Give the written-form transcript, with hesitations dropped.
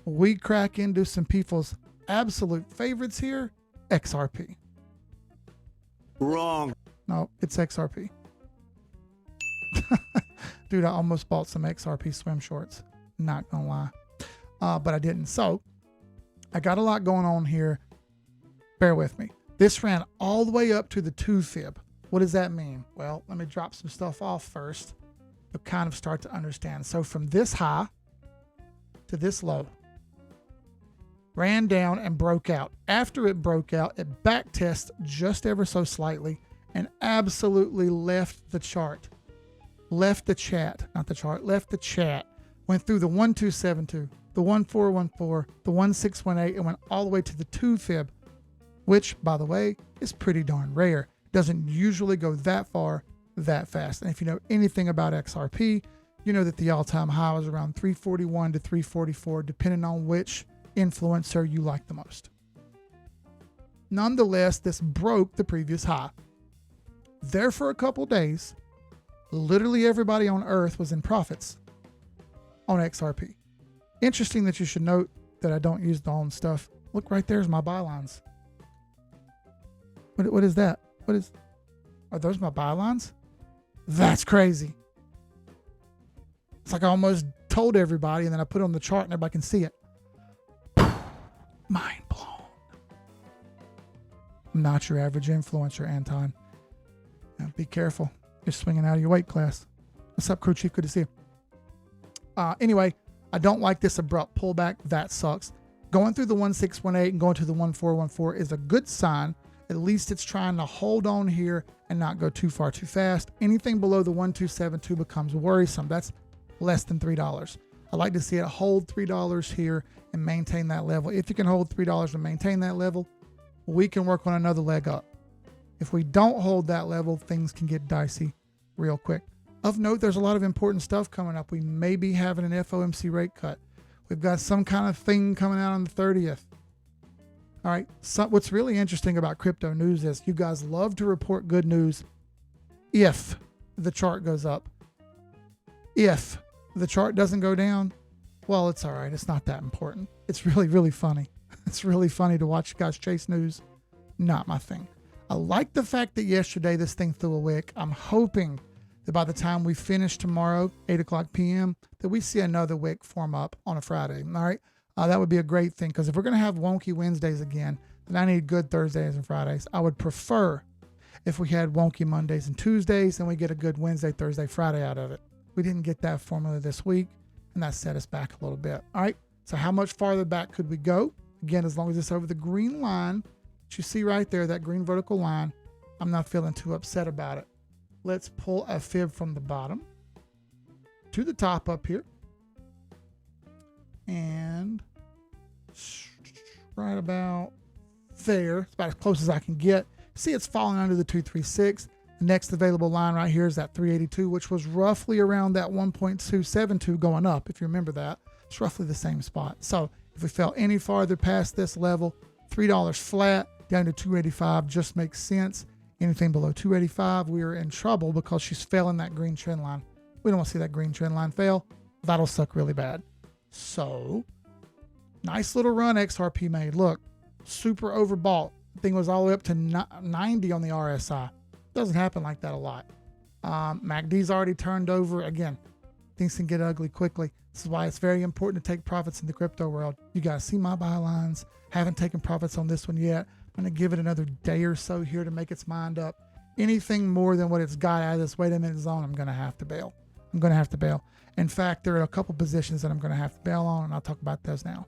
we crack into some people's absolute favorites here, XRP. Wrong. No, it's XRP. Dude, I almost bought some XRP swim shorts. Not gonna lie. But I didn't. So I got a lot going on here. Bear with me. This ran all the way up to the 2 fib. What does that mean? Well, let me drop some stuff off first to kind of start to understand. So from this high to this low, ran down and broke out. After it broke out, it back tested just ever so slightly and absolutely left the chart. Left the chat, not the chart, left the chat. Went through the 1272, the 1414, the 1618, and went all the way to the 2 fib, which, by the way, is pretty darn rare. Doesn't usually go that far, that fast. And if you know anything about XRP, you know that the all-time high was around 341 to 344, depending on which influencer you like the most. Nonetheless, this broke the previous high. There for a couple days, literally everybody on earth was in profits on XRP. Interesting that you should note that I don't use the own stuff. Look, right there's my bylines. What is that? Are those my bylines? That's crazy. It's like I almost told everybody and then I put it on the chart and everybody can see it. Mind blown. I'm not your average influencer, Anton. Now, be careful. You're swinging out of your weight class. What's up, crew chief? Good to see you. Anyway, I don't like this abrupt pullback. That sucks. Going through the 1618 and going to the 1414 is a good sign. At least it's trying to hold on here and not go too far too fast. Anything below the 1272 becomes worrisome. That's less than $3. I like to see it hold $3 here and maintain that level. If you can hold $3 and maintain that level, we can work on another leg up. If we don't hold that level, things can get dicey real quick. Of note, there's a lot of important stuff coming up. We may be having an FOMC rate cut. We've got some kind of thing coming out on the 30th. All right. So what's really interesting about crypto news is you guys love to report good news if the chart goes up. If the chart doesn't go down, well, it's all right. It's not that important. It's really, really funny. It's really funny to watch guys chase news. Not my thing. I like the fact that yesterday this thing threw a wick. I'm hoping that by the time we finish tomorrow, 8 o'clock p.m., that we see another wick form up on a Friday. All right. That would be a great thing, because if we're going to have wonky Wednesdays again, then I need good Thursdays and Fridays. I would prefer if we had wonky Mondays and Tuesdays and we get a good Wednesday, Thursday, Friday out of it. We didn't get that formula this week, and that set us back a little bit. All right. So how much farther back could we go? Again, as long as it's over the green line that you see right there, that green vertical line, I'm not feeling too upset about it. Let's pull a fib from the bottom to the top up here. And right about there, it's about as close as I can get. See, it's falling under the 236. The next available line right here is that 382, which was roughly around that 1.272 going up. If you remember that, it's roughly the same spot. So if we fell any farther past this level, $3 flat down to 285 just makes sense. Anything below 285, we are in trouble because she's failing that green trend line. We don't want to see that green trend line fail. That'll suck really bad. So nice little run XRP made. Look, super overbought. The thing was all the way up to 90 on the RSI. Doesn't happen like that a lot. MACD's already turned over. Again, things can get ugly quickly. This is why it's very important to take profits in the crypto world. You guys see my bylines. Haven't taken profits on this one yet. I'm going to give it another day or so here to make its mind up. Anything more than what it's got out of this wait a minute zone, I'm going to have to bail. In fact, there are a couple positions that I'm going to have to bail on, and I'll talk about those now.